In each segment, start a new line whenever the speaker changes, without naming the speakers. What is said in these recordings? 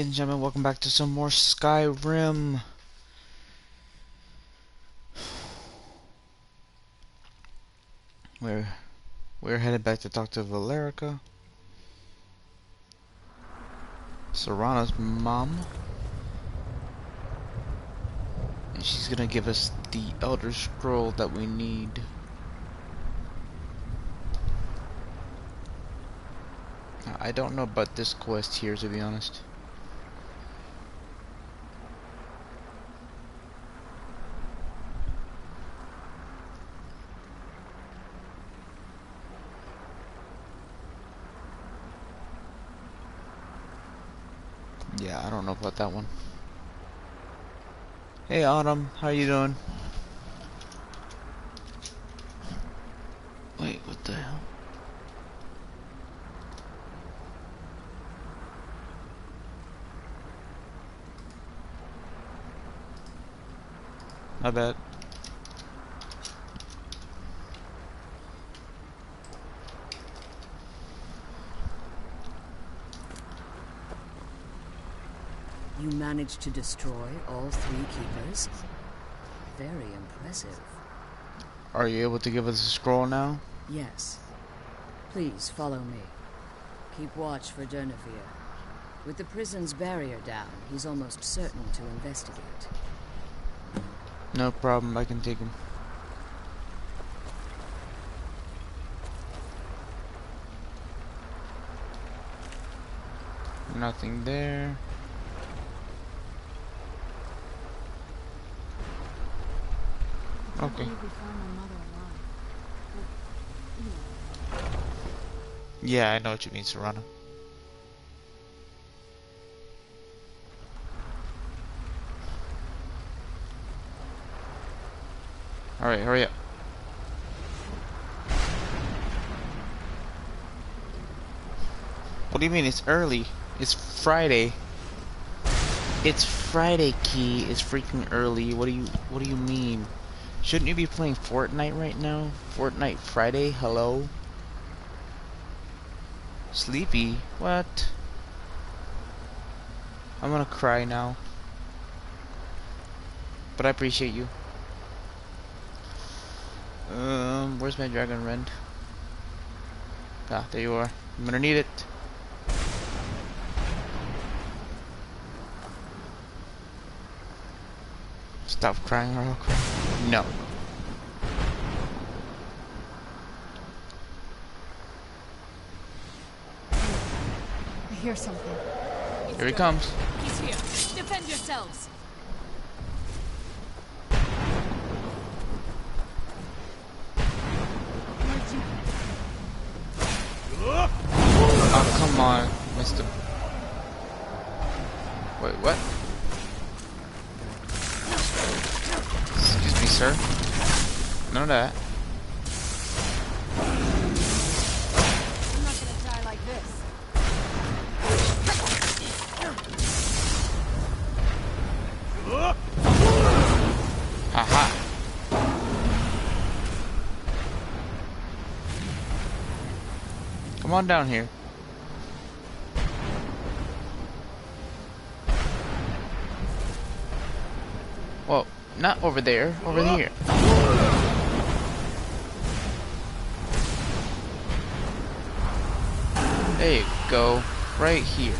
ladies and gentlemen, welcome back to some more Skyrim. We're headed back to talk to Valerica, Serana's mom, and she's gonna give us the Elder Scroll that we need. I don't know about this quest here, to be honest. Yeah, I don't know about that one. Hey Autumn, how you doing? Wait, what the hell? My bad.
You managed to destroy all 3 keepers? Very impressive.
Are you able to give us a scroll now?
Yes. Please follow me. Keep watch for Durnevere. With the prison's barrier down, he's almost certain to investigate.
No problem, I can take him. Nothing there. Okay. Yeah, I know what you mean, Serana. Alright, hurry up. What do you mean it's early? It's Friday. It's Friday, Key. It's freaking early. What do you mean? Shouldn't you be playing Fortnite right now? Fortnite Friday? Hello? Sleepy? What? I'm gonna cry now. But I appreciate you. Where's my dragon rend? Ah, there you are. I'm gonna need it. Stop crying or I'll cry. No.
I hear something.
Here he comes.
He's here. Defend yourselves.
Oh, come on, Mr. Wait, what? Excuse me, sir. None of that.
I'm not gonna die like this.
Haha. Come on down here. Well, not over there, over here. There you go, right here.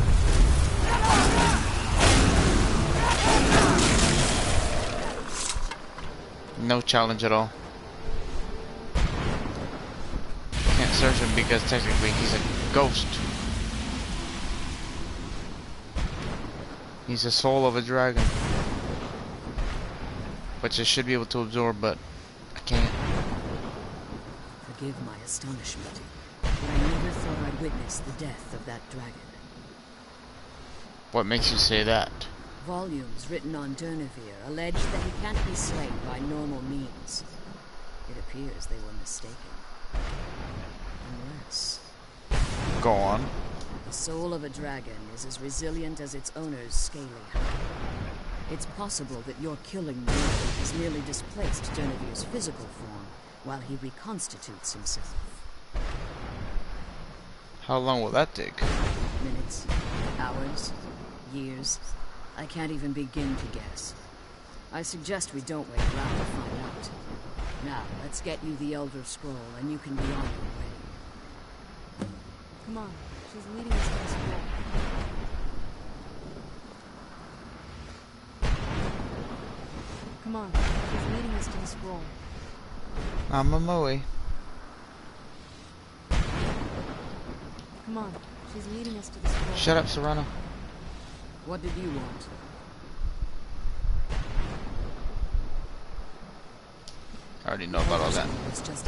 No challenge at all. Can't search him because technically he's a ghost. He's the soul of a dragon. Which I should be able to absorb, but I can't.
Forgive my astonishment, but I never thought I'd witness the death of that dragon.
What makes you say that?
Volumes written on Durnevere allege that he can't be slain by normal means. It appears they were mistaken. Unless...
Go on.
The soul of a dragon is as resilient as its owner's scaly hide. It's possible that your killing dragon has merely displaced Durnevere's physical form while he reconstitutes himself.
How long will that take?
Minutes, hours, years? I can't even begin to guess. I suggest we don't wait around to find out. Now, let's get you the Elder Scroll, and you can be on your way.
Come on. She's leading us to the scroll. Come on. She's leading us to the scroll.
I'm on my way.
Come on. She's leading us to the scroll.
Shut up, Serrano.
What did you want?
I already know about all that.
It's just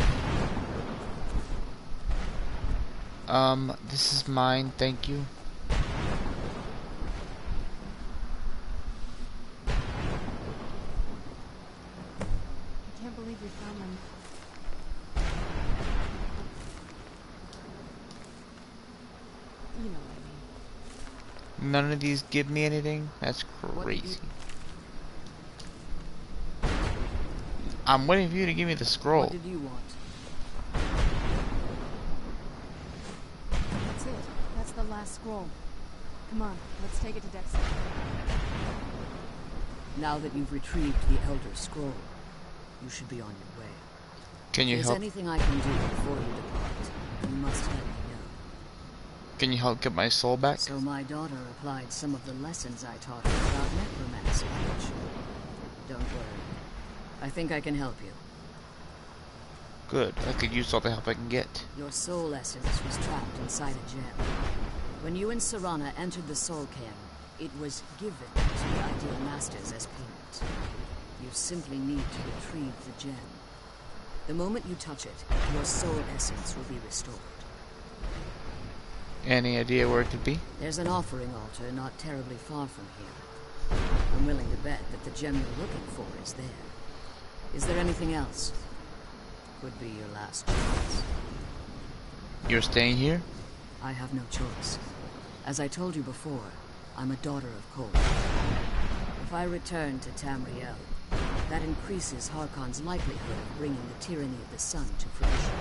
This is mine, thank you.
I can't believe we found them. You know what I mean.
None of these give me anything? That's crazy. I'm waiting for you to give me the scroll.
What did you want?
That's it. That's the last scroll. Come on. Let's take it to Dexter.
Now that you've retrieved the Elder Scroll, you should be on your way.
Can you
If
help?
there's anything I can do before you depart, you must let me know.
Can you help get my soul back?
So my daughter applied some of the lessons I taught her about necromancy. Don't worry. I think I can help you.
Good. I could use all the help I can get.
Your soul essence was trapped inside a gem. When you and Serana entered the Soul Cairn, it was given to the Ideal Masters as payment. You simply need to retrieve the gem. The moment you touch it, your soul essence will be restored.
Any idea where it could be?
There's an offering altar not terribly far from here. I'm willing to bet that the gem you're looking for is there. Is there anything else? Could be your last chance.
You're staying here?
I have no choice. As I told you before, I'm a daughter of Cold. If I return to Tamriel, that increases Harkon's likelihood of bringing the tyranny of the sun to fruition.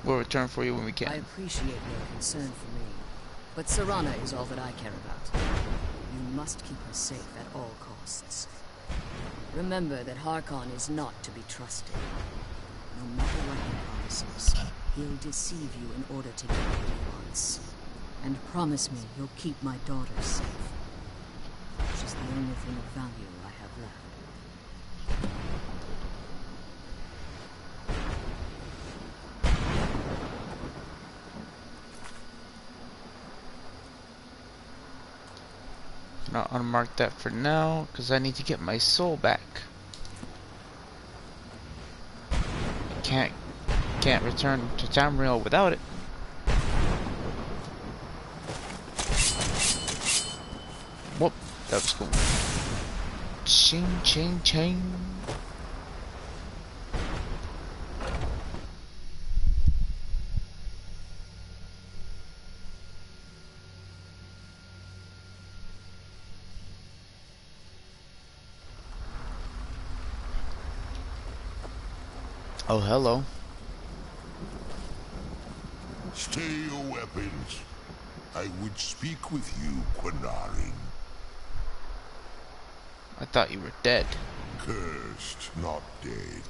We'll return for you when we
I
can.
appreciate your concern for me, but Serana is all that I care about. You must keep her safe at all costs. Remember that Harkon is not to be trusted. No matter what he promises, he'll deceive you in order to get what he wants. And promise me you'll keep my daughter safe. She's the only thing of value I have left.
I'll unmark that for now, because I need to get my soul back. Can't return to Tamriel without it. Whoop, that was cool. Ching, ching, ching. Oh, hello.
Stay your weapons. I would speak with you, Quinarin.
I thought you were dead.
Cursed, not dead.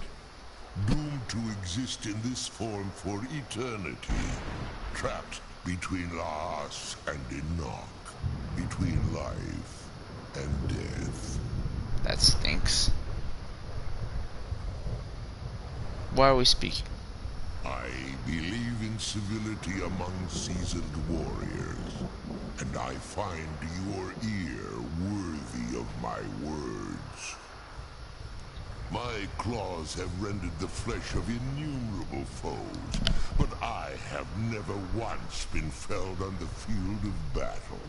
Doomed to exist in this form for eternity. Trapped between Laas and Enoch. Between life and death.
That stinks. Why are we speaking?
I believe in civility among seasoned warriors, and I find your ear worthy of my words. My claws have rendered the flesh of innumerable foes, but I have never once been felled on the field of battle.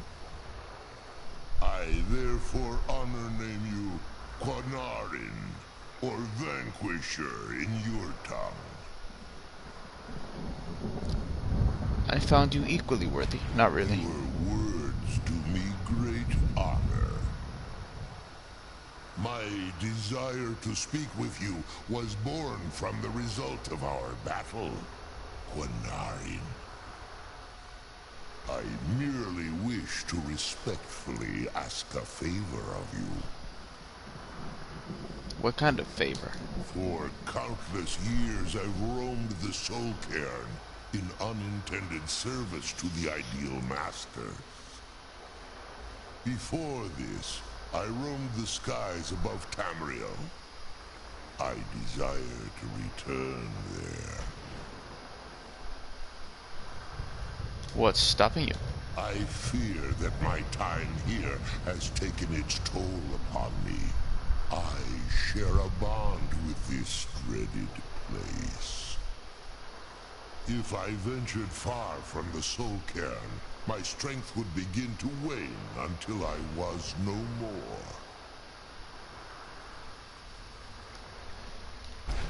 I therefore honor name you Quinarin, or Vanquisher in your tongue.
I found you equally worthy. Not really.
Your words do me great honor. My desire to speak with you was born from the result of our battle, Quinarin. I merely wish to respectfully ask a favor of you.
What kind of favor?
For countless years I've roamed the Soul Cairn in unintended service to the Ideal Master. Before this, I roamed the skies above Tamriel. I desire to return there.
What's stopping you?
I fear that my time here has taken its toll upon me. I share a bond with this dreaded place. If I ventured far from the Soul Cairn, my strength would begin to wane until I was no more.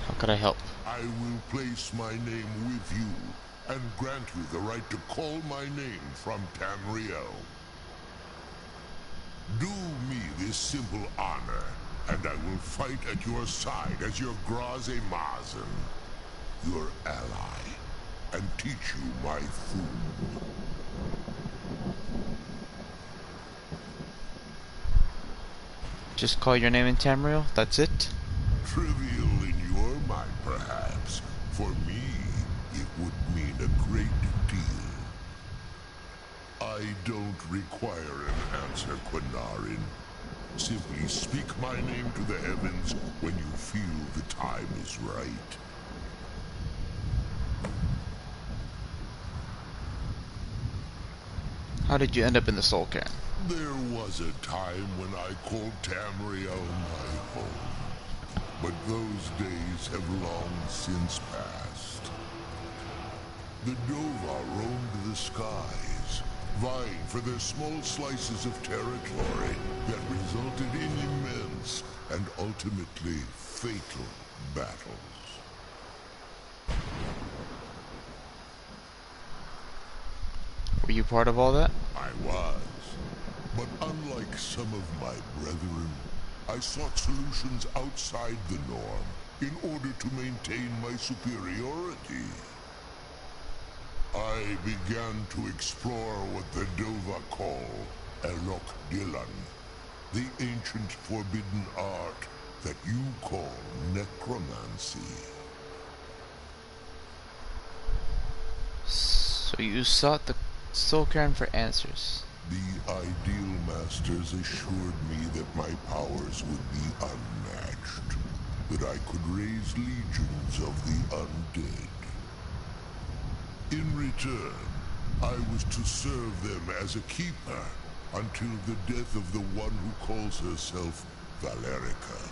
How could I help?
I will place my name with you and grant you the right to call my name from Tamriel. Do me this simple honor, and I will fight at your side as your Graze Mazen, your ally, and teach you my food.
Just call your name in Tamriel? That's it?
Trivial in your mind, perhaps. For me, it would mean a great deal. I don't require an answer, Quinarin. Simply speak my name to the heavens when you feel the time is right.
How did you end up in the Soul Cairn?
There was a time when I called Tamriel my home. But those days have long since passed. The Dova roamed the skies, vying for their small slices of territory that resulted in immense and ultimately fatal battles.
Were you part of all that?
I was. But unlike some of my brethren, I sought solutions outside the norm in order to maintain my superiority. I began to explore what the Dova call Elok Dylan, the ancient forbidden art that you call necromancy.
So you sought the Soul Cairn for answers.
The Ideal Masters assured me that my powers would be unmatched, that I could raise legions of the undead. In return, I was to serve them as a keeper until the death of the one who calls herself Valerica.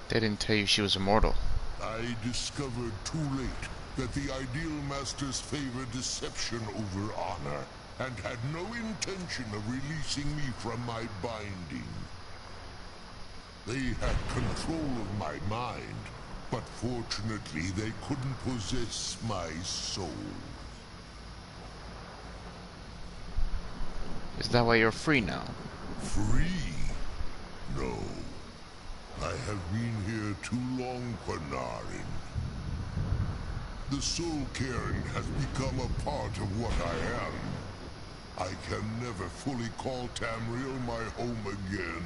They didn't tell you she was immortal.
I discovered too late that the Ideal Masters favor deception over honor, and had no intention of releasing me from my binding. They had control of my mind, but fortunately they couldn't possess my soul.
Is that why you're free now?
Free? No. I have been here too long, Quinarin. The Soul Cairn has become a part of what I am. I can never fully call Tamriel my home again,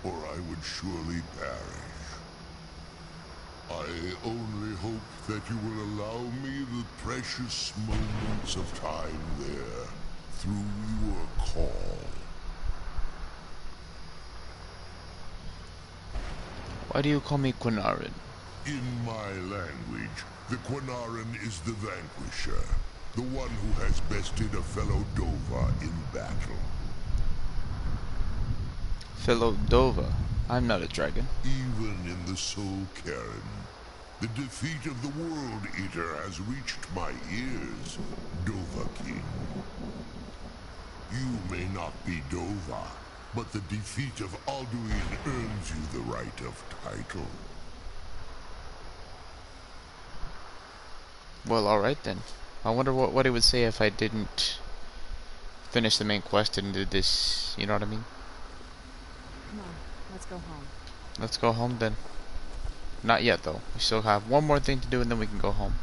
or I would surely perish. I only hope that you will allow me the precious moments of time there, through your call.
Why do you call me Quinarin?
In my language, the Quinarin is the vanquisher, the one who has bested a fellow Dova in battle.
Fellow Dova. I'm not a dragon.
Even in the Soul Cairn, the defeat of the World Eater has reached my ears, Dova King. You may not be Dova, but the defeat of Alduin earns you the right of title.
Well, alright then. I wonder what he would say if I didn't finished the main quest and did this. You know what I mean?
Come on, let's go home.
Let's go home then. Not yet though. We still have one more thing to do and then we can go home.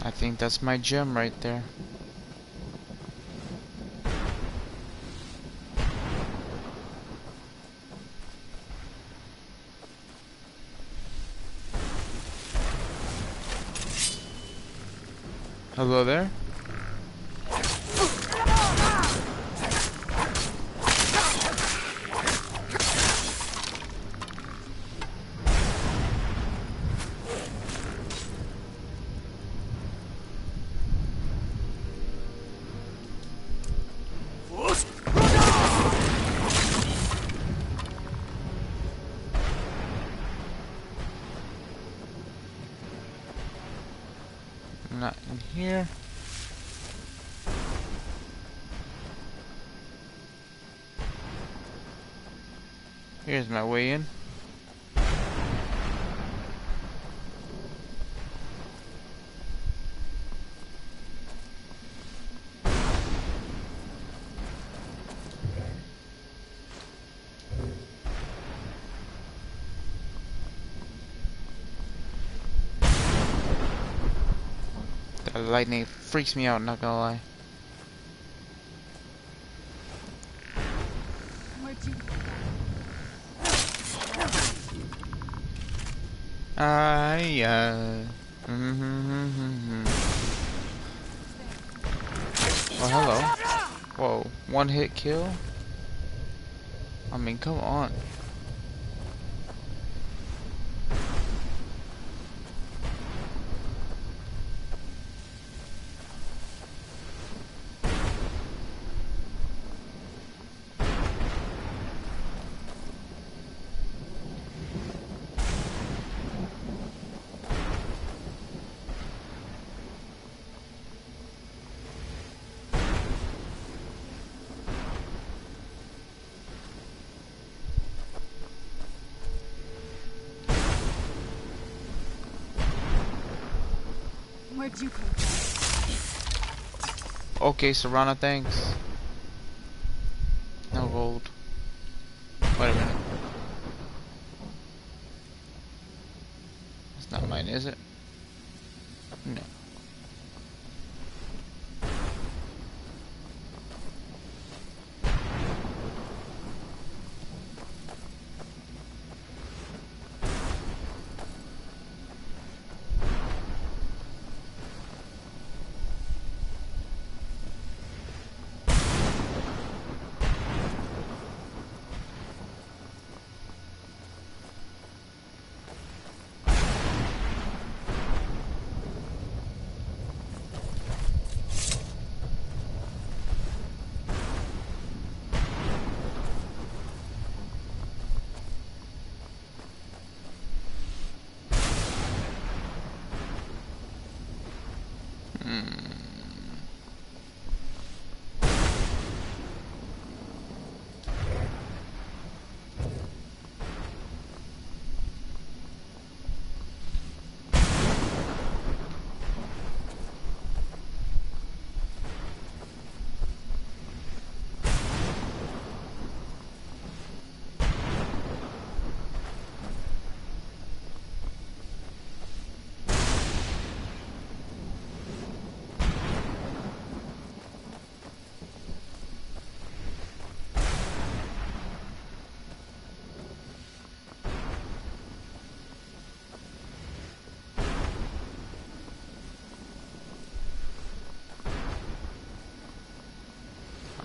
I think that's my gem right there. Hello there? Not in here. Here's my way in. That lightning freaks me out, not gonna lie.
Where'd you...
Oh, hello. Whoa, one hit kill? I mean, come on.
Where'd you come from?
Okay, Serrana, thanks. No gold. Wait a minute. It's not mine, is it? No.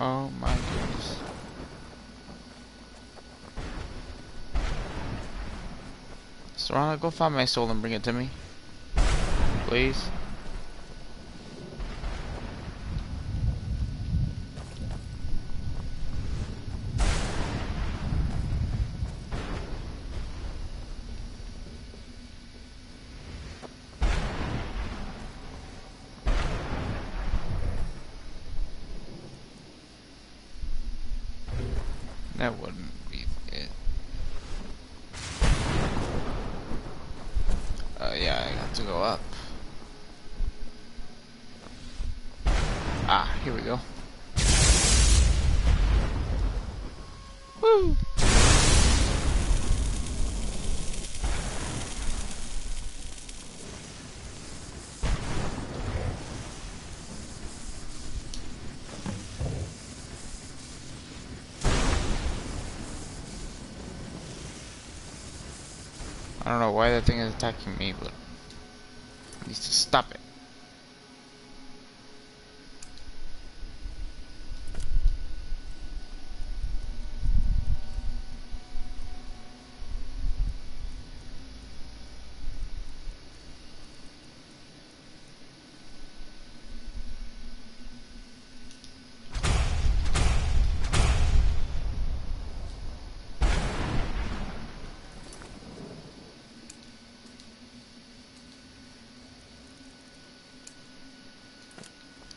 Oh my goodness. Serrana, go find my soul and bring it to me. Please. That wouldn't be it. Yeah, I got to go up. Ah, here we go. Woo! I don't know why that thing is attacking me, but it needs to stop it.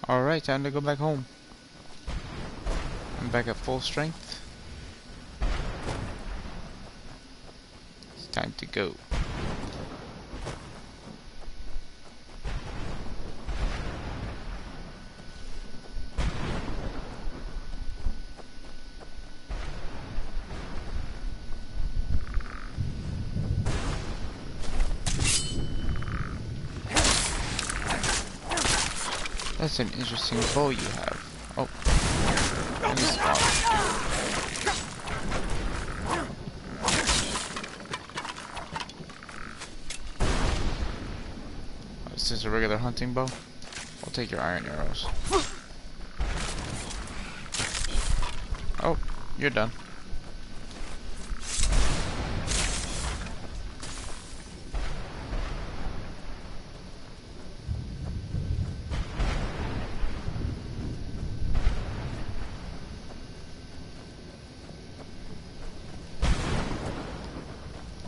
Alright, time to go back home. I'm back at full strength. It's time to go. That's an interesting bow you have. Oh. And this one. Oh, is this a regular hunting bow? I'll take your iron arrows. Oh, you're done.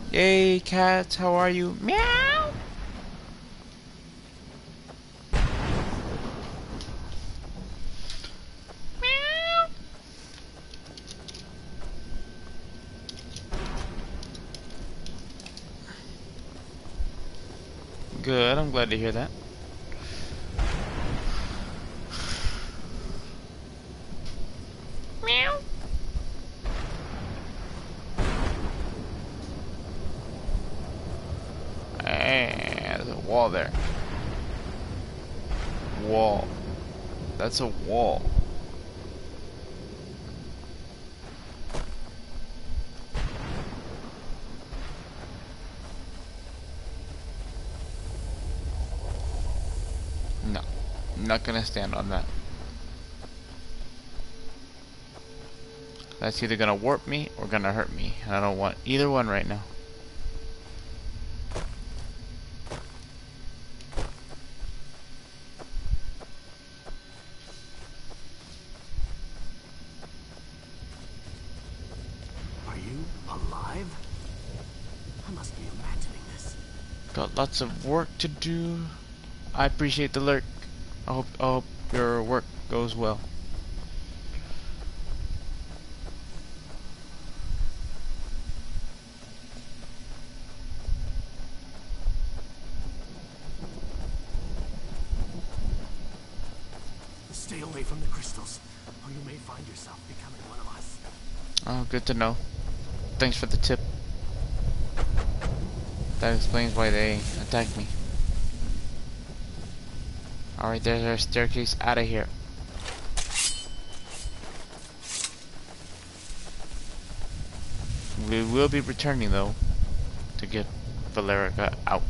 Yay, cats, how are you? Meow! Meow! Good, I'm glad to hear that. Meow! There's a wall there. Wall. That's a wall. No. I'm not gonna stand on that. That's either gonna warp me or gonna hurt me. And I don't want either one right now.
Alive? I must be imagining this.
Got lots of work to do. I appreciate the lurk. I hope your work goes well.
Stay away from the crystals, or you may find yourself becoming one of us.
Oh, good to know. Thanks for the tip. That explains why they attacked me. Alright, there's our staircase out of here. We will be returning though to get Valerica out.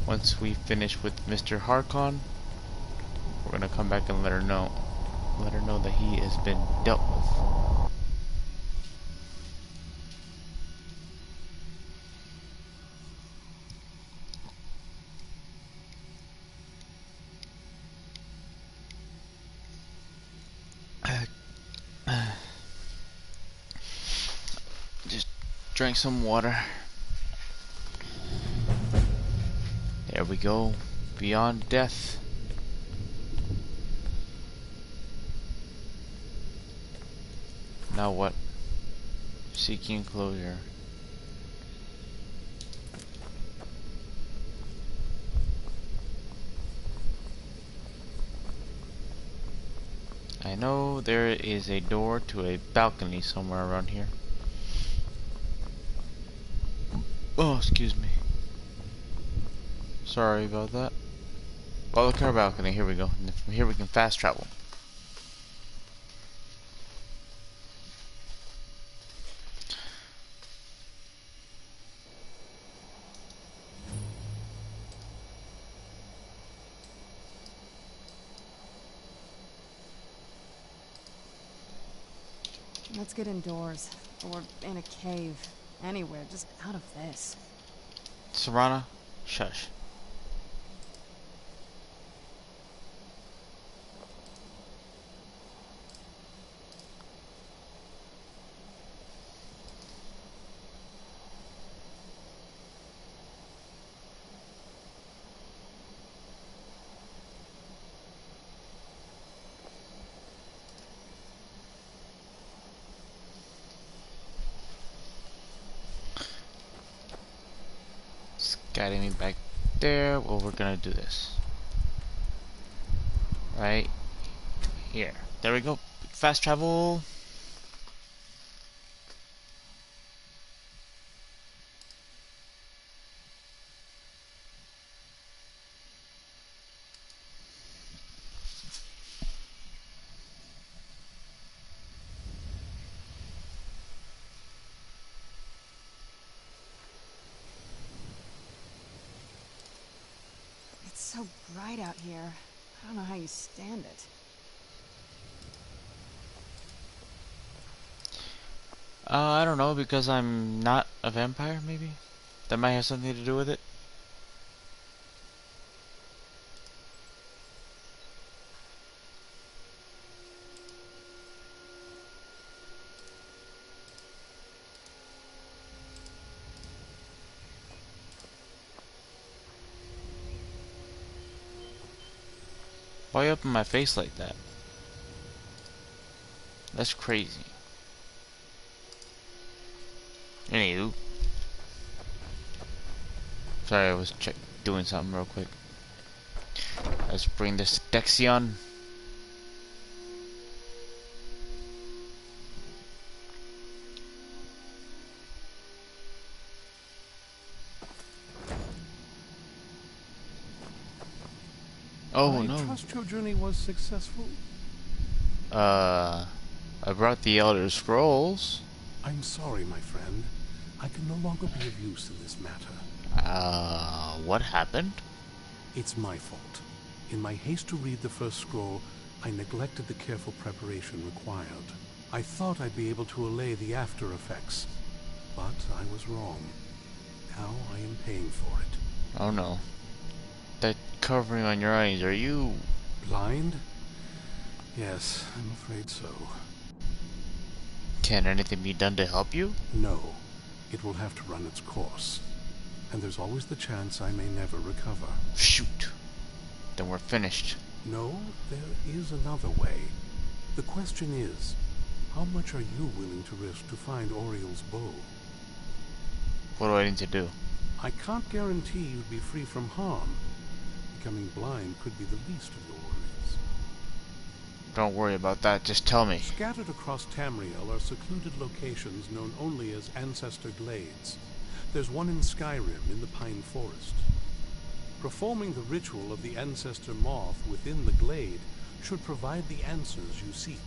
Once we finish with Mr. Harkon, we're gonna come back and let her know that he has been dealt with. Just drank some water. There we go. Beyond death. Now what? Seeking closure. I know there is a door to a balcony somewhere around here. Oh, excuse me. Sorry about that. Well, look at our balcony. Here we go. And from here we can fast travel.
Let's get indoors. Or in a cave. Anywhere, just out of this.
Serana, shush. It's guiding me back there. Well, we're gonna do this. Right here. There we go. Fast travel.
It's so bright out here. I don't know how you stand it.
I don't know, because I'm not a vampire, maybe? That might have something to do with it. Why you up in my face like that? That's crazy. Anywho. Sorry, I was doing something real quick. Let's bring this Dexion. Oh
I
no.
trust your journey was successful.
I brought the Elder Scrolls.
I'm sorry, my friend. I can no longer be of use in this matter.
What happened?
It's my fault. In my haste to read the first scroll, I neglected the careful preparation required. I thought I'd be able to allay the after effects, but I was wrong. Now I am paying for it.
Oh no. That covering on your eyes, are you...
Blind? Yes, I'm afraid so.
Can anything be done to help you?
No, it will have to run its course. And there's always the chance I may never recover.
Shoot. Then we're finished.
No, there is another way. The question is, how much are you willing to risk to find Oriel's bow?
What do I need to do?
I can't guarantee you'd be free from harm. Becoming blind could be the least of your worries.
Don't worry about that, just tell me.
Scattered across Tamriel are secluded locations known only as Ancestor Glades. There's one in Skyrim, in the Pine Forest. Performing the ritual of the Ancestor Moth within the glade should provide the answers you seek.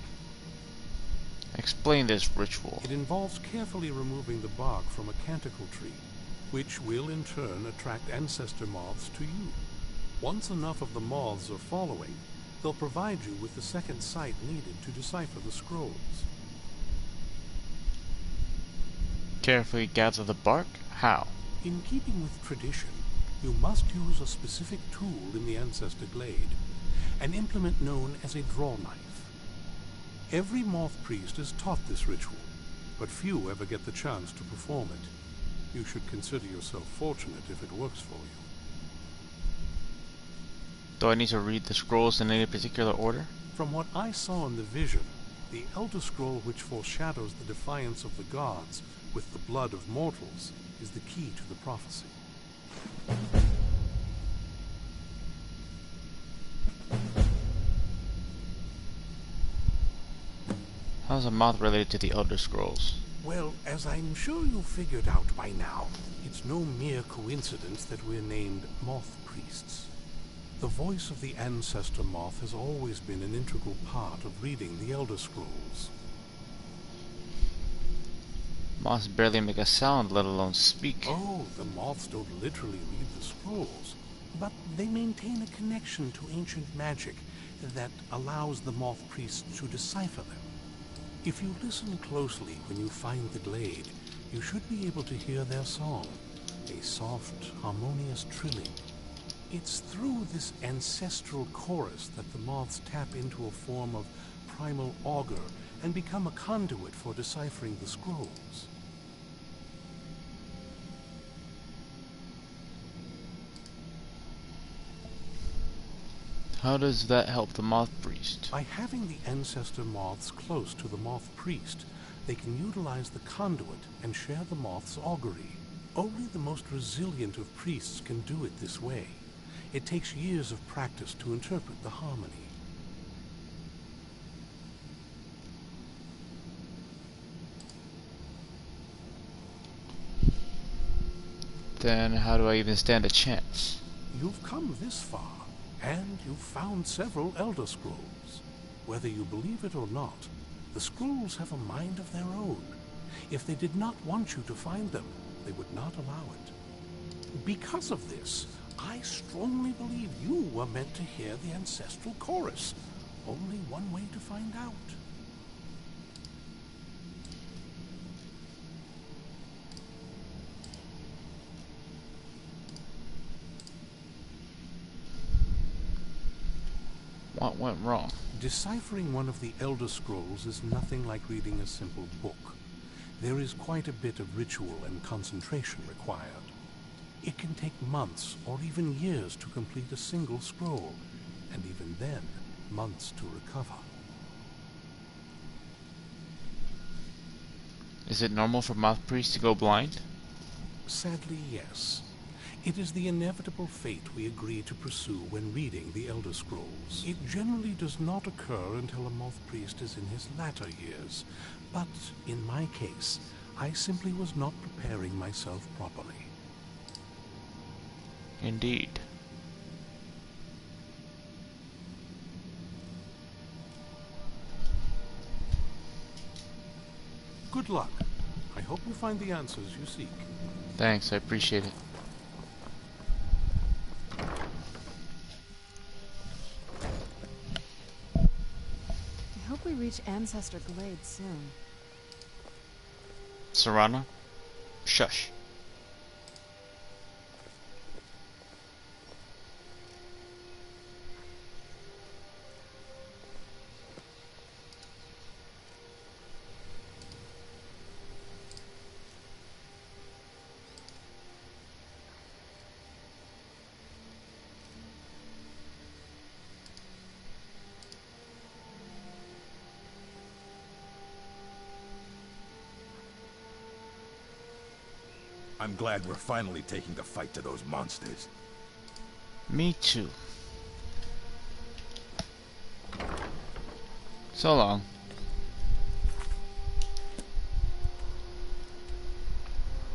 Explain this ritual.
It involves carefully removing the bark from a canticle tree, which will in turn attract ancestor moths to you. Once enough of the moths are following, they'll provide you with the second sight needed to decipher the scrolls.
Carefully gather the bark? How?
In keeping with tradition, you must use a specific tool in the Ancestor Glade, an implement known as a draw knife. Every moth priest is taught this ritual, but few ever get the chance to perform it. You should consider yourself fortunate if it works for you.
Do I need to read the scrolls in any particular order?
From what I saw in the vision, The Elder Scroll which foreshadows the defiance of the gods with the blood of mortals is the key to the prophecy.
How's a moth related to the Elder Scrolls?
Well, as I'm sure you figured out by now, it's no mere coincidence that we're named moth priests. The voice of the ancestor moth has always been an integral part of reading the Elder Scrolls.
Moths barely make a sound, let alone speak.
Oh, the moths don't literally read the scrolls, but they maintain a connection to ancient magic that allows the moth priests to decipher them. If you listen closely when you find the glade, you should be able to hear their song, a soft, harmonious trilling. It's through this ancestral chorus that the moths tap into a form of primal augur and become a conduit for deciphering the scrolls.
How does that help the moth priest?
By having the ancestor moths close to the moth priest, they can utilize the conduit and share the moth's augury. Only the most resilient of priests can do it this way. It takes years of practice to interpret the harmony.
Then how do I even stand a chance?
You've come this far, and you've found several Elder Scrolls. Whether you believe it or not, the scrolls have a mind of their own. If they did not want you to find them, they would not allow it. Because of this, I strongly believe you were meant to hear the ancestral chorus. Only one way to find out.
What went wrong?
Deciphering one of the Elder Scrolls is nothing like reading a simple book. There is quite a bit of ritual and concentration required. It can take months or even years to complete a single scroll, and even then, months to recover.
Is it normal for moth priests to go blind?
Sadly, yes. It is the inevitable fate we agree to pursue when reading the Elder Scrolls. It generally does not occur until a moth priest is in his latter years, but in my case, I simply was not preparing myself properly.
Indeed.
Good luck. I hope you find the answers you seek.
Thanks, I appreciate it.
I hope we reach Ancestor Glade soon.
Serana? Shush.
I'm glad we're finally taking the fight to those monsters.
Me too. So long.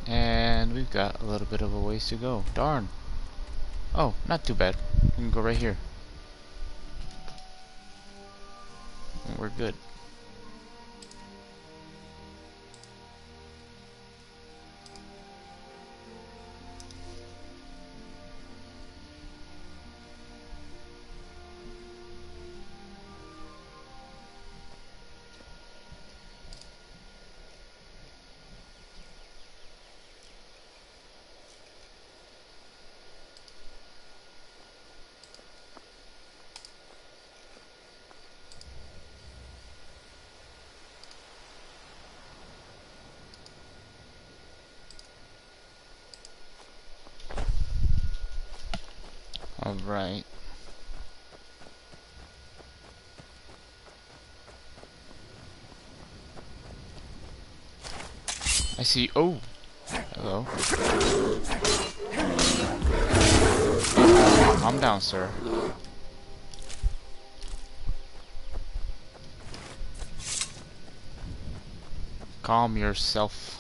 And we've got a little bit of a ways to go. Darn. Oh, not too bad. We can go right here. And we're good. Alright. I see. Oh, hello. Calm down, sir. Calm yourself.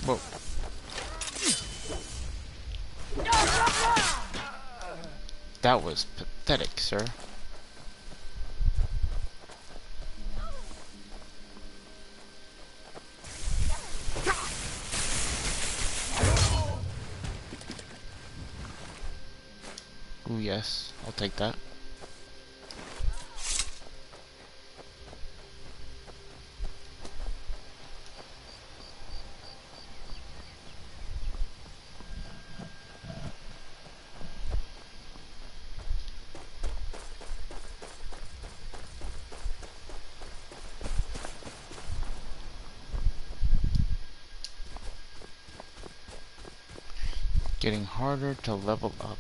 Whoa. That was pathetic, sir. Ooh, yes. I'll take that. Getting harder to level up.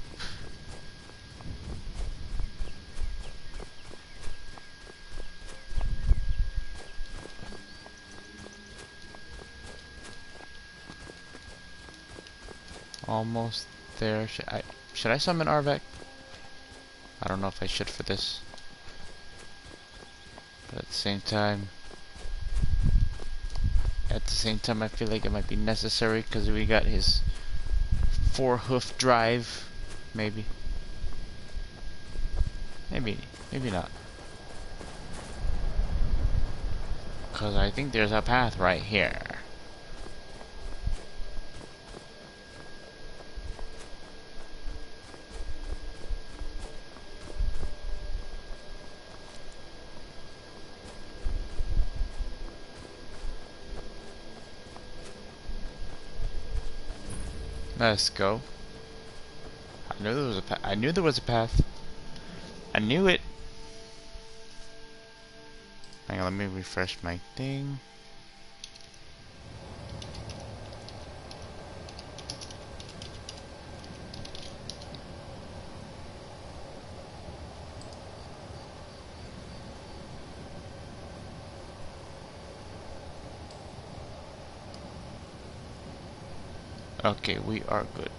Almost there. Should I summon Arvek? I don't know if I should for this. But at the same time, I feel like it might be necessary because we got his 4-hoof drive. Maybe not. Because I think there's a path right here. Let's go. I knew there was a path. I knew there was a path. I knew it. Hang on, let me refresh my thing. Okay, we are good.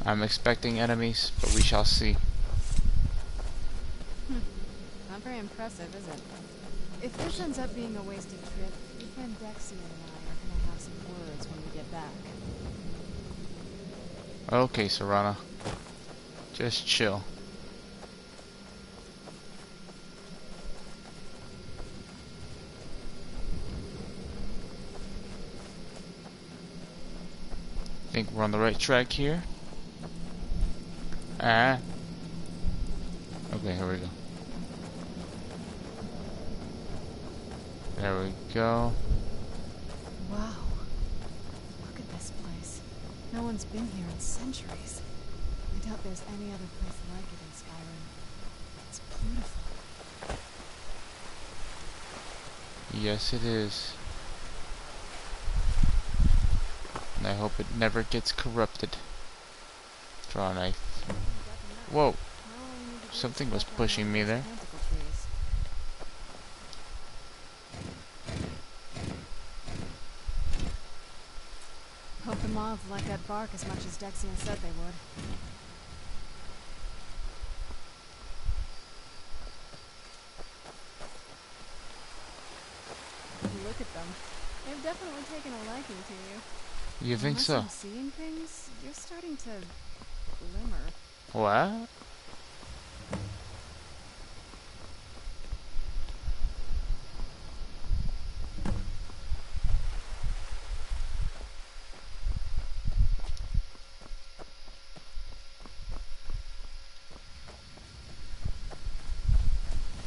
I'm expecting enemies, but we shall see.
Not very impressive, is it? If this ends up being a wasted trip, your friend Dexia and I are gonna have some words when we get back.
Okay, Serana. Just chill. Think we're on the right track here. Okay, here we go. There we go.
Wow. Look at this place. No one's been here in centuries. I doubt there's any other place like it in Skyrim. It's beautiful.
Yes, it is. And I hope it never gets corrupted. Draw a knife. Whoa. Something was pushing me there.
Hope the moths like that bark as much as Dexia said they would. Look at them. They've definitely taken a liking to you.
You think
Unless
so?
I'm seeing things, you're starting to glimmer.
What?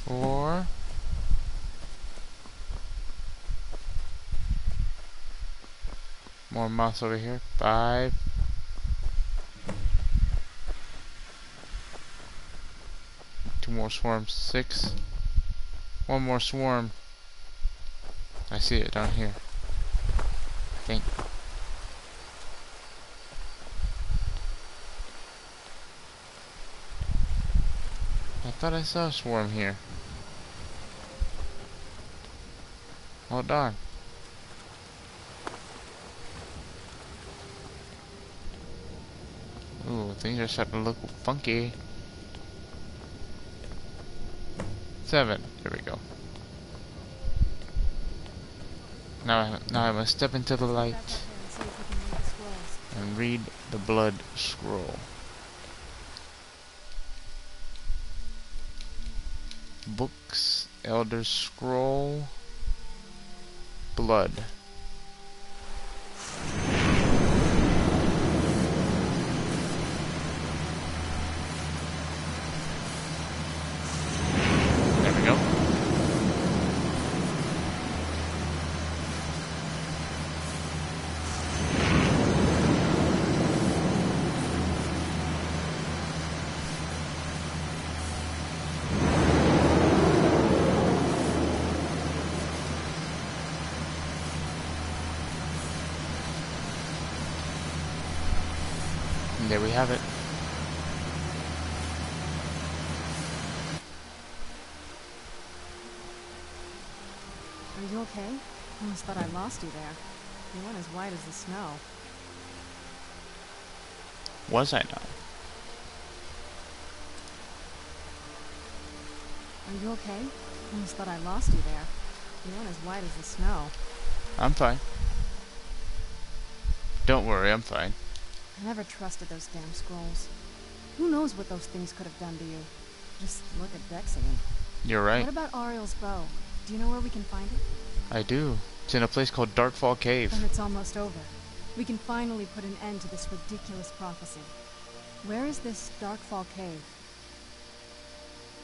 Four. More mouse over here. 5. Two more swarms. 6. One more swarm. I see it down here. I think. I thought I saw a swarm here. Hold on. Ooh, things are starting to look funky. 7. There we go. Now I must step into the light
Back up there and see if we can read the scrolls.
and read the blood scroll. Books, Elder Scroll, Blood. There we go. And there we have it.
Are you okay? Almost thought I lost you there. You went as white as the snow.
Was I not?
Are you okay? Almost thought I lost you there. You went as white as the snow.
I'm fine. Don't worry, I'm fine.
I never trusted those damn scrolls. Who knows what those things could have done to you? Just look at Dexian.
You're right.
What about Ariel's bow? Do you know where we can find it?
I do. It's in a place called Darkfall Cave.
Then it's almost over. We can finally put an end to this ridiculous prophecy. Where is this Darkfall Cave?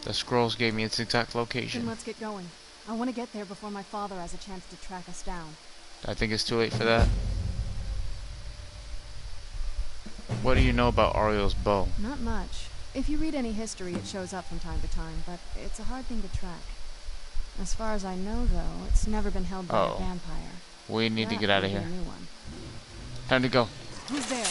The scrolls gave me its exact
Then
location.
let's get going. I want to get there before my father has a chance to track us down.
I think it's too late for that. What do you know about Ariel's bow?
Not much. If you read any history, it shows up from time to time, but it's a hard thing to track. As far as I know, though, it's never been held by a vampire.
We need to
That
get out of
would be
here.
a new one.
Time to go.
Who's there?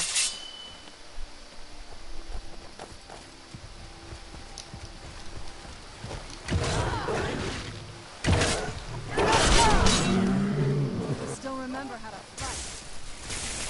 Still remember how to fight.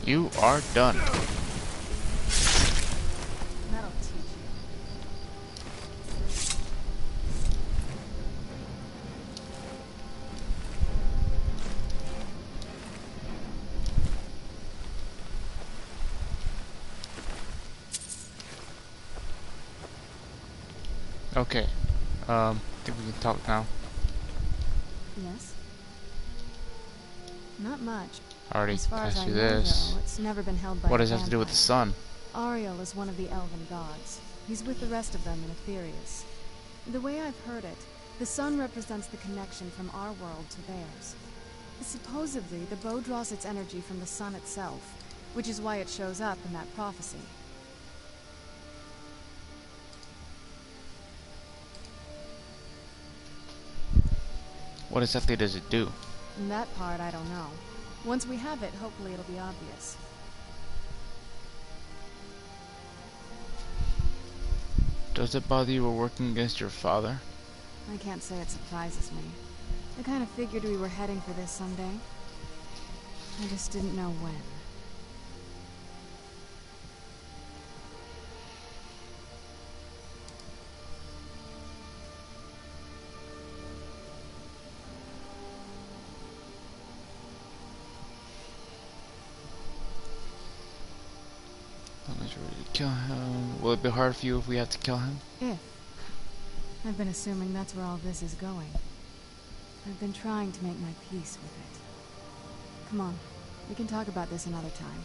You are done.
That'll teach you.
Okay. I think we can talk now.
Yes? Not much.
I already
As far as
passed
I
you
know,
this.
though, it's never been held by
What
a
does it have to do with the
vampire.
sun?
Ariel is one of the elven gods. He's with the rest of them in Aetherius. The way I've heard it, the sun represents the connection from our world to theirs. Supposedly, the bow draws its energy from the sun itself, which is why it shows up in that prophecy.
What exactly does it do?
And that part I don't know. Once we have it, hopefully it'll be obvious.
Does it bother you we're working against your father?
I can't say it surprises me. I kind of figured we were heading for this someday. I just didn't know when.
Unless you're ready to kill him. Will it be hard for you if we have to kill him?
If. I've been assuming that's where all this is going. I've been trying to make my peace with it. Come on, we can talk about this another time.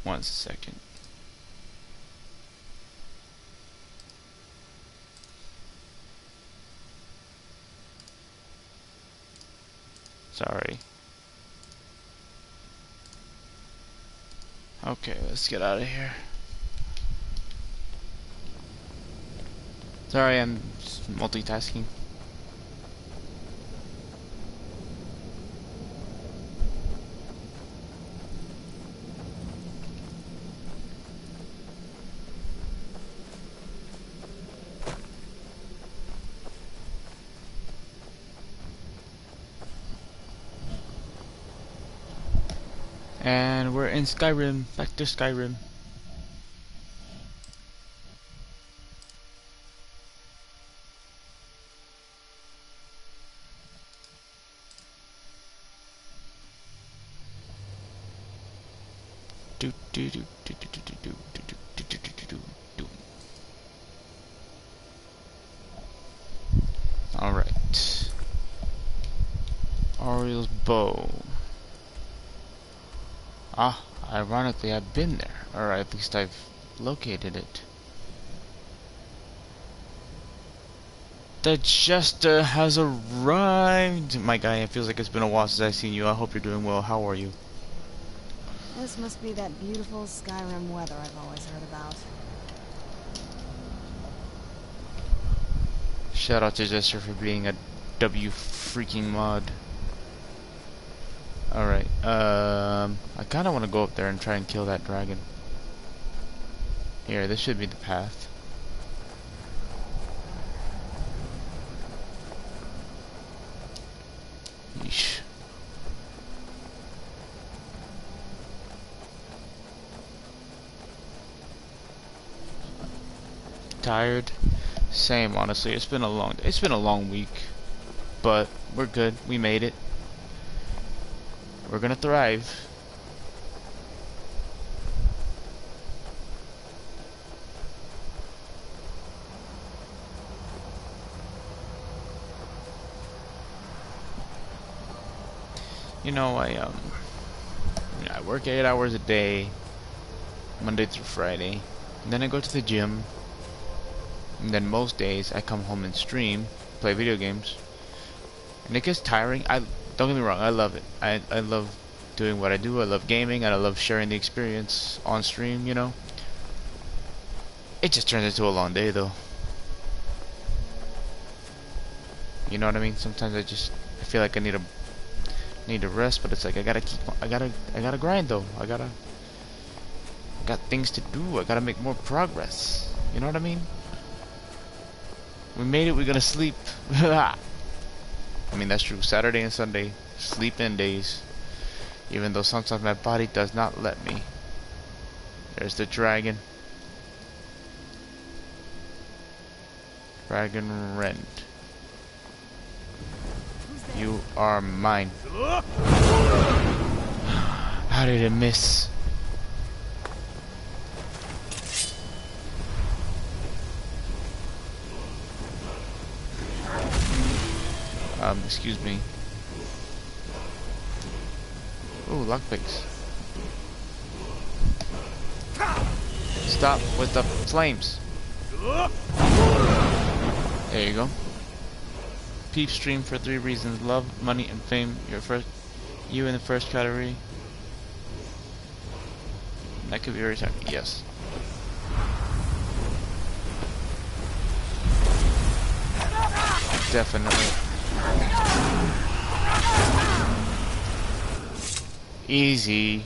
One second. Sorry. Okay, let's get out of here. Sorry, I'm just multitasking. And we're in Skyrim. Back to Skyrim. Do do do do do do do do do do do do do do. All right. Ariel's bow. Ah, ironically, I've been there, or at least I've located it. The jester has arrived! My guy, it feels like it's been a while since I've seen you. I hope you're doing well. How are you?
This must be that beautiful Skyrim weather I've always heard about.
Shout out to Jester for being a W freaking mod. Alright, I kinda wanna go up there and try and kill that dragon. Here, this should be the path. Yeesh. Tired? Same, honestly. It's been a long week, but we're good. We made it. We're gonna thrive. You know, I work 8 hours a day, Monday through Friday, and then I go to the gym, and then most days I come home and stream, play video games, and it gets tiring. Don't get me wrong, I love it. I love doing what I do. I love gaming, and I love sharing the experience on stream, you know. It just turns into a long day, though. You know what I mean? Sometimes I feel like I need to rest, but it's like I gotta grind though. I got things to do. I gotta make more progress. You know what I mean? We made it. We're gonna sleep. I mean, that's true. Saturday and Sunday, sleep-in days. Even though sometimes my body does not let me. There's the dragon. Dragon Rend. You are mine. How did it miss? Excuse me. Ooh, lockpicks. Stop with the flames. There you go. Peep stream for 3 reasons: love, money, and fame. You in the first category. That could be very sad. Yes. Definitely. Easy.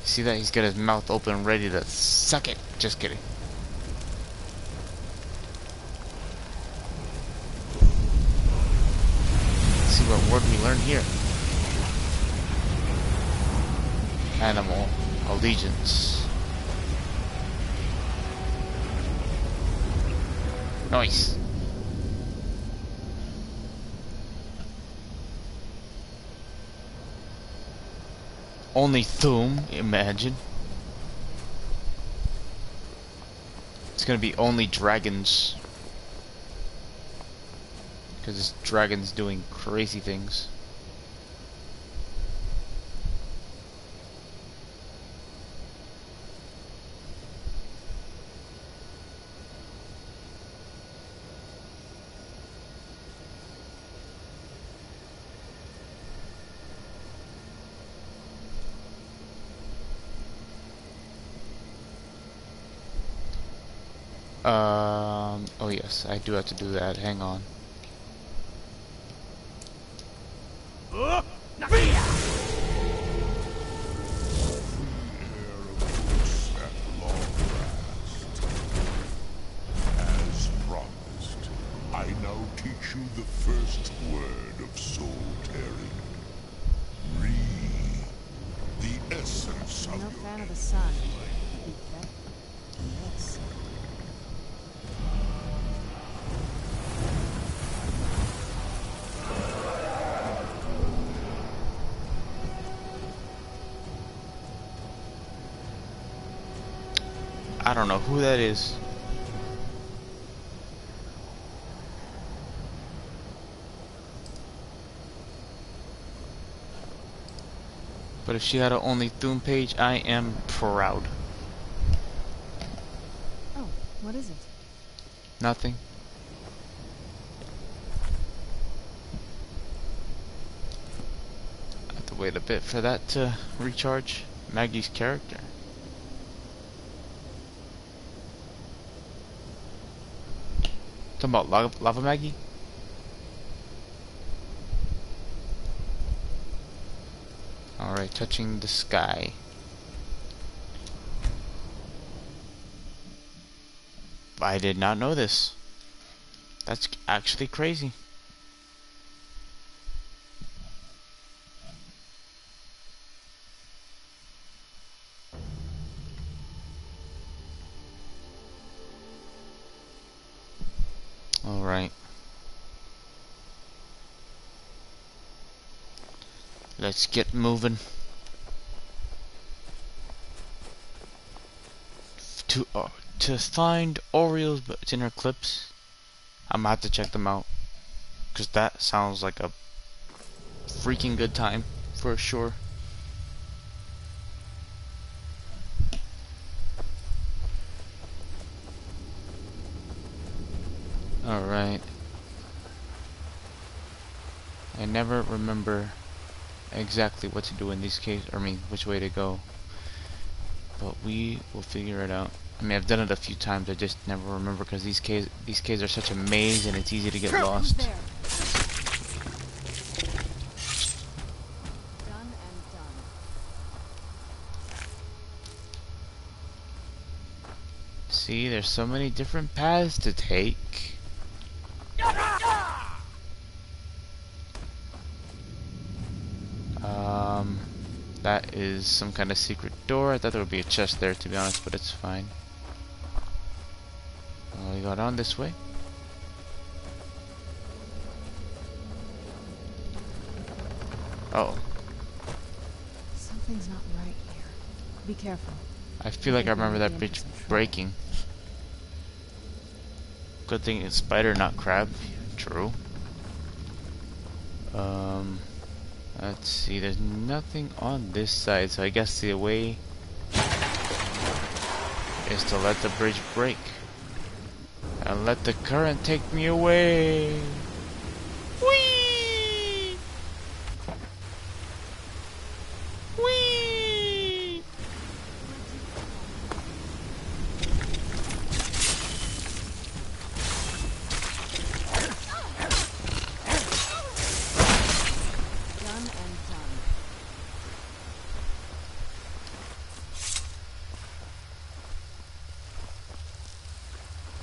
See that? He's got his mouth open, ready to suck it. Just kidding. Let's see what word we learn here. Animal. Allegiance. Nice. Only Thum, imagine. It's gonna be only dragons. Because this dragon's doing crazy things. Oh yes, I do have to do that. Hang on.
As promised, I now teach you the first word of soul tearing. Re. The essence
I'm
of
no
your
fan of the sun. That this.
I don't know who that is. But if she had an only Thum page, I am proud.
Oh, what is it?
Nothing. I have to wait a bit for that to recharge. Maggie's character. Talking about Lava Maggie? Alright, touching the sky. I did not know this. That's actually crazy. Alright. Let's get moving. To find Orioles, but it's in her clips. I'm gonna have to check them out. Cause that sounds like a freaking good time for sure. Alright. I never remember exactly what to do in these cases, I mean, which way to go. But we will figure it out. I mean, I've done it a few times, I just never remember because these caves are such a maze and it's easy to get lost.
There. Done and done.
See, there's so many different paths to take. That is some kind of secret door. I thought there would be a chest there, to be honest, but it's fine. We go down this way. Oh,
Something's not right here. Be careful.
I feel like I remember that bitch breaking. Good thing it's spider, not crab. True. Let's see, there's nothing on this side, so I guess the way is to let the bridge break and let the current take me away. Whee! Whee!
Done and done.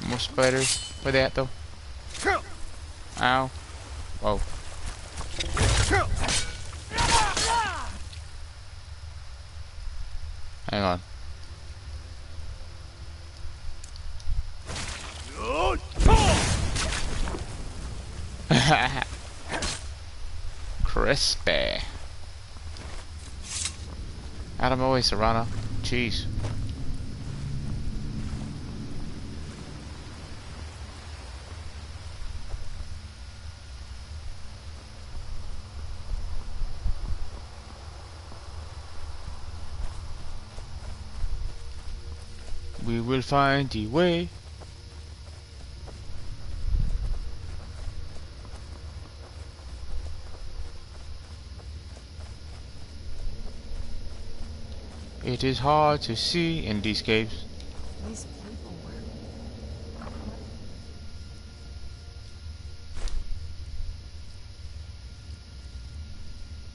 More spiders. Where they at though? Ow. Whoa. Hang on. Crispy. Out of my way, Serrano. Jeez. We will find the way. It is hard to see in these caves.
These people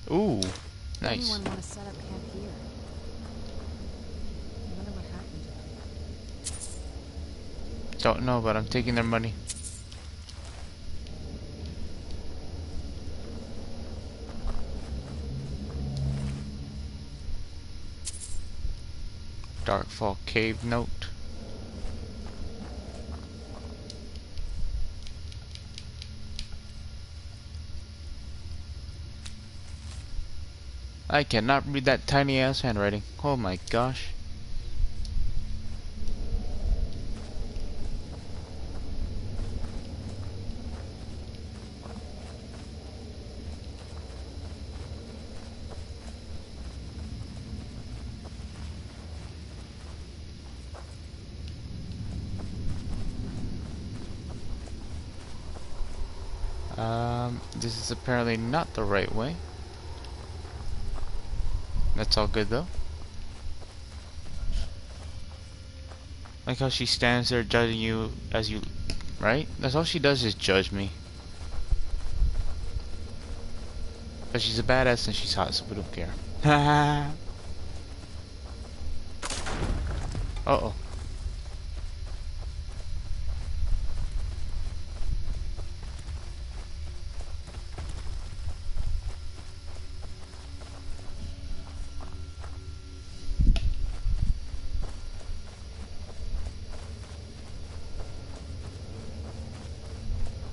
were.
Ooh, nice.
Anyone want to set up camp here? I wonder what happened to them.
Don't know, but I'm taking their money. Darkfall cave note. I cannot read that tiny ass handwriting. Oh my gosh. This is apparently not the right way. That's all good though. Like how she stands there judging you as you... Right? That's all she does is judge me. But she's a badass and she's hot, so we don't care. Uh-oh.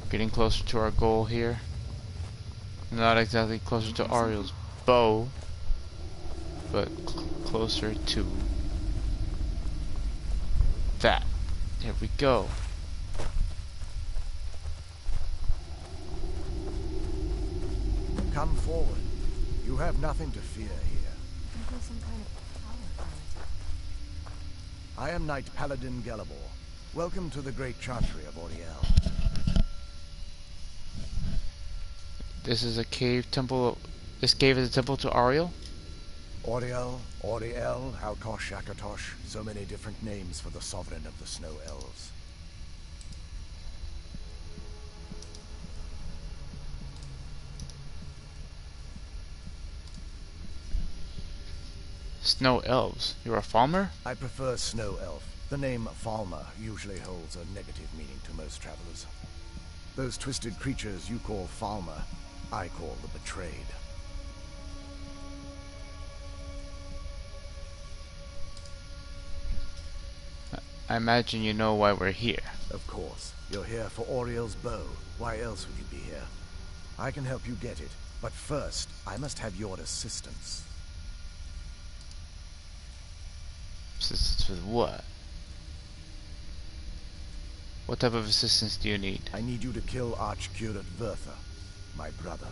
Getting closer to our goal here. Not exactly closer to Ariel's bow, but closer to that. Here we go.
Come forward. You have nothing to fear here.
I feel some kind of power from it.
I am Knight Paladin Gelabor. Welcome to the great chantry of Oriel.
This is a cave temple. This cave is a temple to Ariel?
Oriel, Oriel, Alkosh, Akatosh, so many different names for the sovereign of the Snow Elves.
Snow elves. You're a farmer?
I prefer Snow Elf. The name Falmer usually holds a negative meaning to most travelers. Those twisted creatures you call Falmer, I call the Betrayed.
I imagine you know why we're here.
Of course. You're here for Oriel's bow. Why else would you be here? I can help you get it, but first, I must have your assistance.
Assistance with what? What type of assistance do you need?
I need you to kill Archcurate Vertha, my brother.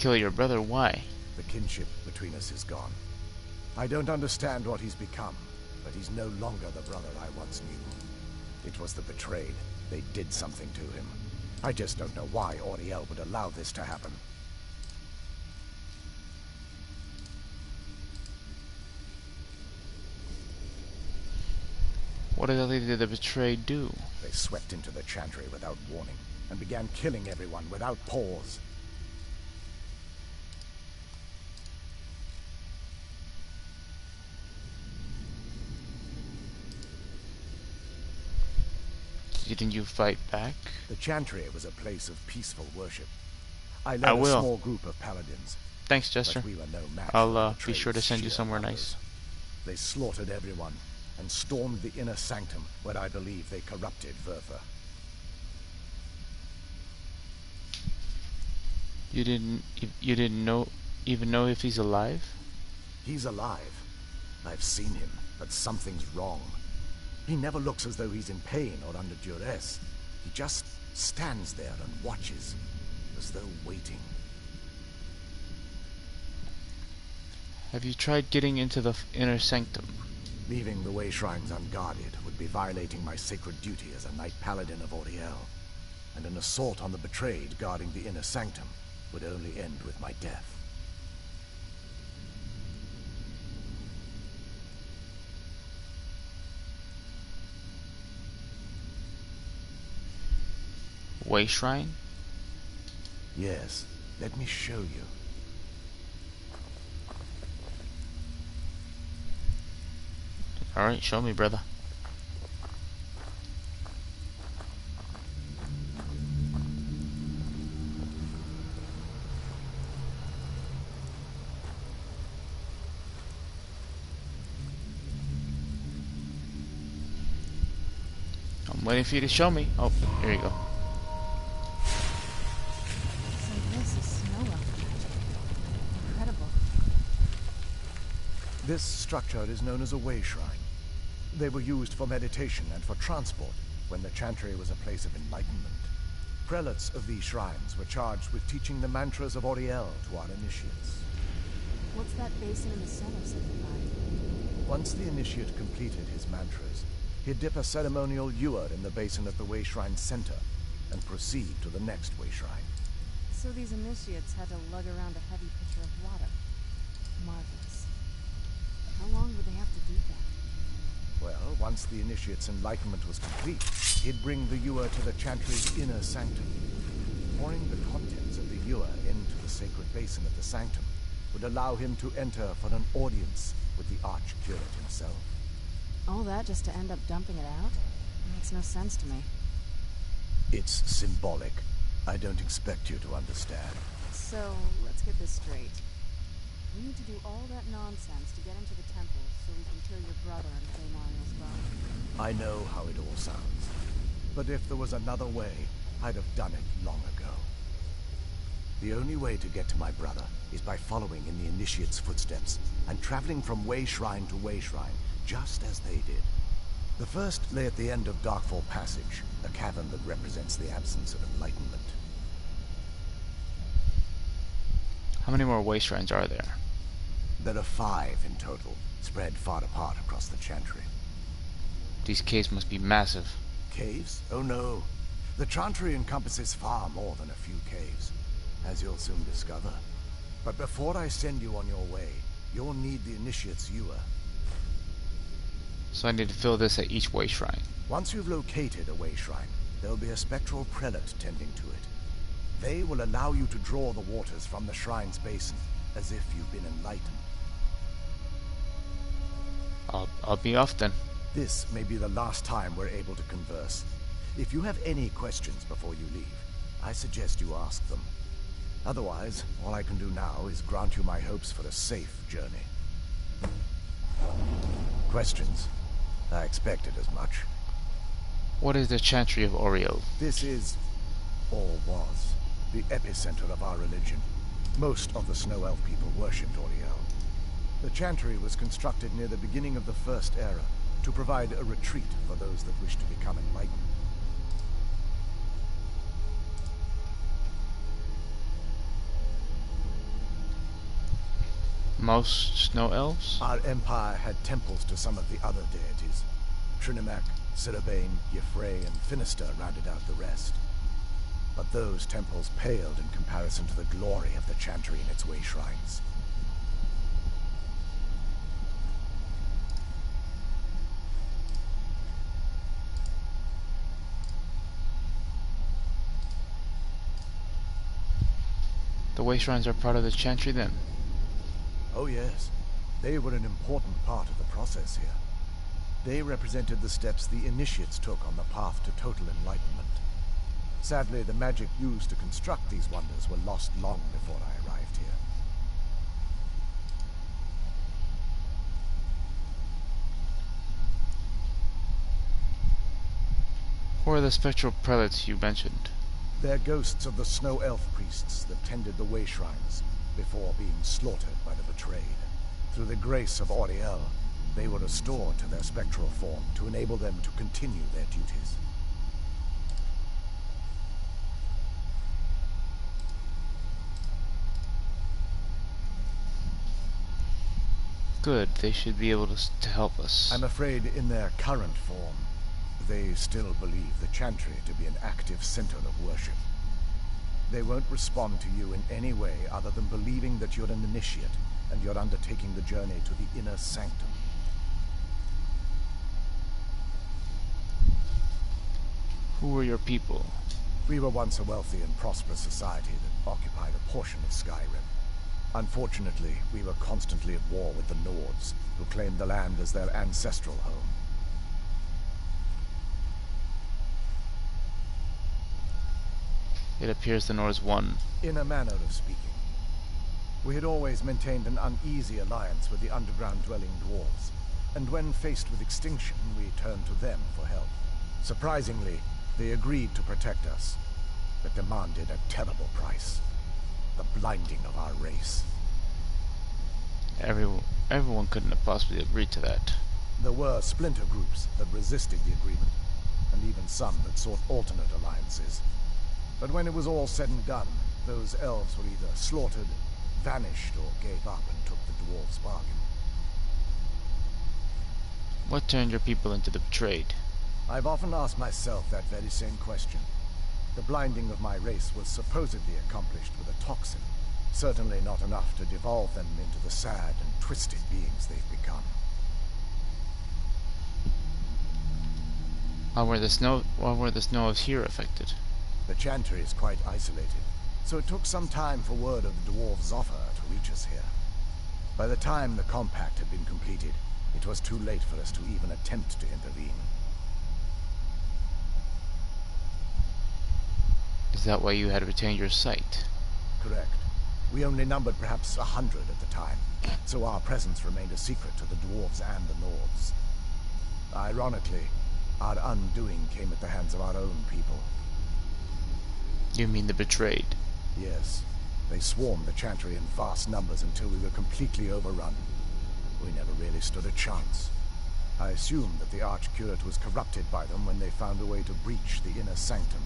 Kill your brother? Why?
The kinship between us is gone. I don't understand what he's become, but he's no longer the brother I once knew. It was the betrayed. They did something to him. I just don't know why Auriel would allow this to happen.
What exactly did the betrayed do?
They swept into the chantry without warning and began killing everyone without pause.
Didn't you fight back?
The chantry was a place of peaceful worship. I led
I
a
will.
small group of paladins.
Thanks, Jester.
But we were no match
I'll
for the
be sure to
betrayed's
send you
sheer
somewhere
numbers.
nice.
They slaughtered everyone and stormed the inner sanctum where I believe they corrupted Vertha.
You didn't even know if he's alive?
He's alive. I've seen him, but something's wrong. He never looks as though he's in pain or under duress. He just stands there and watches, as though waiting.
Have you tried getting into the inner sanctum?
Leaving the way shrines unguarded would be violating my sacred duty as a knight paladin of Auriel, and an assault on the betrayed guarding the inner sanctum would only end with my death.
Way shrine?
Yes, let me show you.
Alright, show me, brother. I'm waiting for you to show me. Oh, here you go.
So this is snow elf magic. Incredible.
This structure is known as a way shrine. They were used for meditation and for transport when the chantry was a place of enlightenment. Prelates of these shrines were charged with teaching the mantras of Auriel to our initiates.
What's that basin in the center signify?
Once the initiate completed his mantras, he'd dip a ceremonial ewer in the basin at the way shrine's center and proceed to the next way shrine.
So these initiates had to lug around a heavy pitcher of water. Marvelous. How long would they have to do that?
Well, once the initiate's enlightenment was complete, he'd bring the ewer to the chantry's inner sanctum. Pouring the contents of the ewer into the sacred basin of the sanctum would allow him to enter for an audience with the arch-curate himself.
All that just to end up dumping it out? Makes no sense to me.
It's symbolic. I don't expect you to understand.
So, let's get this straight. We need to do all that nonsense to get into the temple so we can kill your brother and claim Ariel's bone.
I know how it all sounds. But if there was another way, I'd have done it long ago. The only way to get to my brother is by following in the initiate's footsteps and traveling from way shrine to way shrine, just as they did. The first lay at the end of Darkfall Passage, a cavern that represents the absence of enlightenment.
How many more way shrines are there?
There are 5 in total, spread far apart across the chantry.
These caves must be massive.
Caves? Oh no. The chantry encompasses far more than a few caves, as you'll soon discover. But before I send you on your way, you'll need the initiate's ewer.
So I need to fill this at each way shrine.
Once you've located a way shrine, there'll be a spectral prelate tending to it. They will allow you to draw the waters from the shrine's basin, as if you've been enlightened.
I'll be off then.
This may be the last time we're able to converse. If you have any questions before you leave, I suggest you ask them. Otherwise, all I can do now is grant you my hopes for a safe journey. Questions? I expected as much.
What is the Chantry of Auriel?
This is, or was, the epicenter of our religion. Most of the Snow Elf people worshipped Auriel. The Chantry was constructed near the beginning of the First Era to provide a retreat for those that wish to become enlightened.
Most snow elves?
Our empire had temples to some of the other deities. Trinimac, Sirabane, Yffrey, and Finister rounded out the rest. But those temples paled in comparison to the glory of the Chantry and its way shrines.
The way shrines are part of the Chantry then?
Oh yes, they were an important part of the process here. They represented the steps the initiates took on the path to total enlightenment. Sadly, the magic used to construct these wonders were lost long before I arrived here.
Who are the spectral prelates you mentioned?
They're ghosts of the snow elf priests that tended the way shrines before being slaughtered by the betrayed. Through the grace of Auriel, they were restored to their spectral form to enable them to continue their duties.
Good, they should be able to help us.
I'm afraid in their current form, they still believe the Chantry to be an active center of worship. They won't respond to you in any way other than believing that you're an initiate and you're undertaking the journey to the inner sanctum.
Who are your people?
We were once a wealthy and prosperous society that occupied a portion of Skyrim. Unfortunately, we were constantly at war with the Nords, who claimed the land as their ancestral home.
It appears the Nords won.
In a manner of speaking. We had always maintained an uneasy alliance with the underground-dwelling dwarves, and when faced with extinction, we turned to them for help. Surprisingly, they agreed to protect us, but demanded a terrible price. The blinding of our race.
Everyone couldn't have possibly agreed to that.
There were splinter groups that resisted the agreement, and even some that sought alternate alliances. But when it was all said and done, those elves were either slaughtered, vanished, or gave up and took the dwarves' bargain.
What turned your people into the betrayed?
I've often asked myself that very same question. The blinding of my race was supposedly accomplished with a toxin, certainly not enough to devolve them into the sad and twisted beings they've become.
How were the snow elves here affected?
The Chantry is quite isolated, so it took some time for word of the dwarves' offer to reach us here. By the time the compact had been completed, it was too late for us to even attempt to intervene.
Is that why you had retained your sight?
Correct. We only numbered perhaps 100 at the time, so our presence remained a secret to the dwarves and the Nords. Ironically, our undoing came at the hands of our own people.
You mean the betrayed?
Yes. They swarmed the Chantry in vast numbers until we were completely overrun. We never really stood a chance. I assumed that the Archcurate was corrupted by them when they found a way to breach the inner sanctum.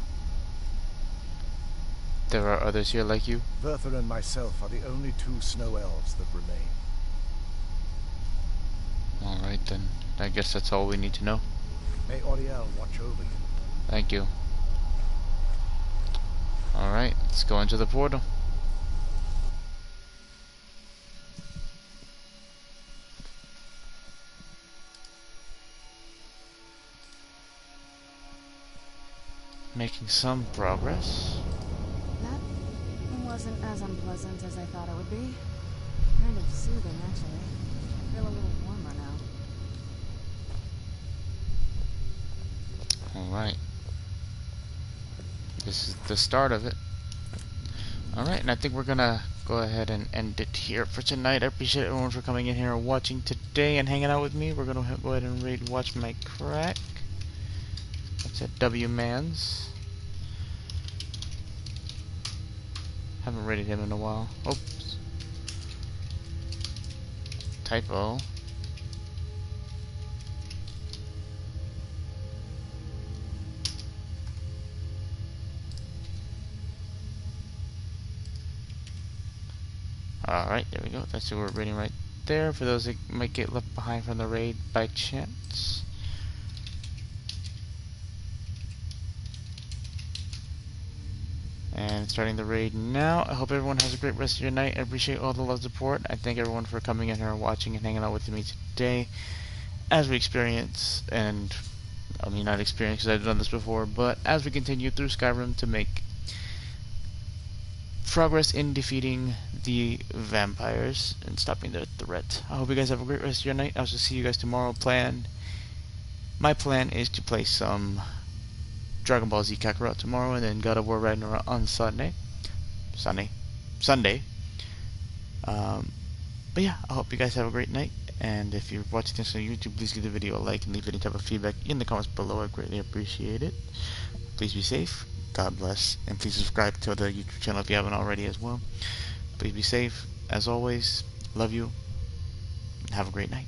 There are others here like you?
Verther and myself are the only two snow elves that remain.
Alright then. I guess that's all we need to know.
May Auriel watch over you.
Thank you. Alright, let's go into the portal. Making some progress.
That wasn't as unpleasant as I thought it would be. Kind of soothing, actually. I feel a little warmer now.
Alright. This is the start of it. Alright, and I think we're gonna go ahead and end it here for tonight. I appreciate everyone for coming in here and watching today and hanging out with me. We're gonna go ahead and raid Watch My Crack. That's at W Mans. Haven't rated him in a while. Oops. Typo. Alright, there we go. That's who we're raiding right there. For those that might get left behind from the raid by chance. And starting the raid now. I hope everyone has a great rest of your night. I appreciate all the love and support. I thank everyone for coming in here, watching, and hanging out with me today. As we experience, and I mean not experience because I've done this before, but as we continue through Skyrim to make progress in defeating the vampires and stopping their threat. I hope you guys have a great rest of your night. I'll see you guys tomorrow. My plan is to play some Dragon Ball Z Kakarot tomorrow, and then God of War Ragnarok on Sunday. But yeah, I hope you guys have a great night. And if you're watching this on YouTube, please give the video a like and leave any type of feedback in the comments below. I greatly appreciate it. Please be safe. God bless. And please subscribe to the YouTube channel if you haven't already as well. Please be safe. As always, love you. Have a great night.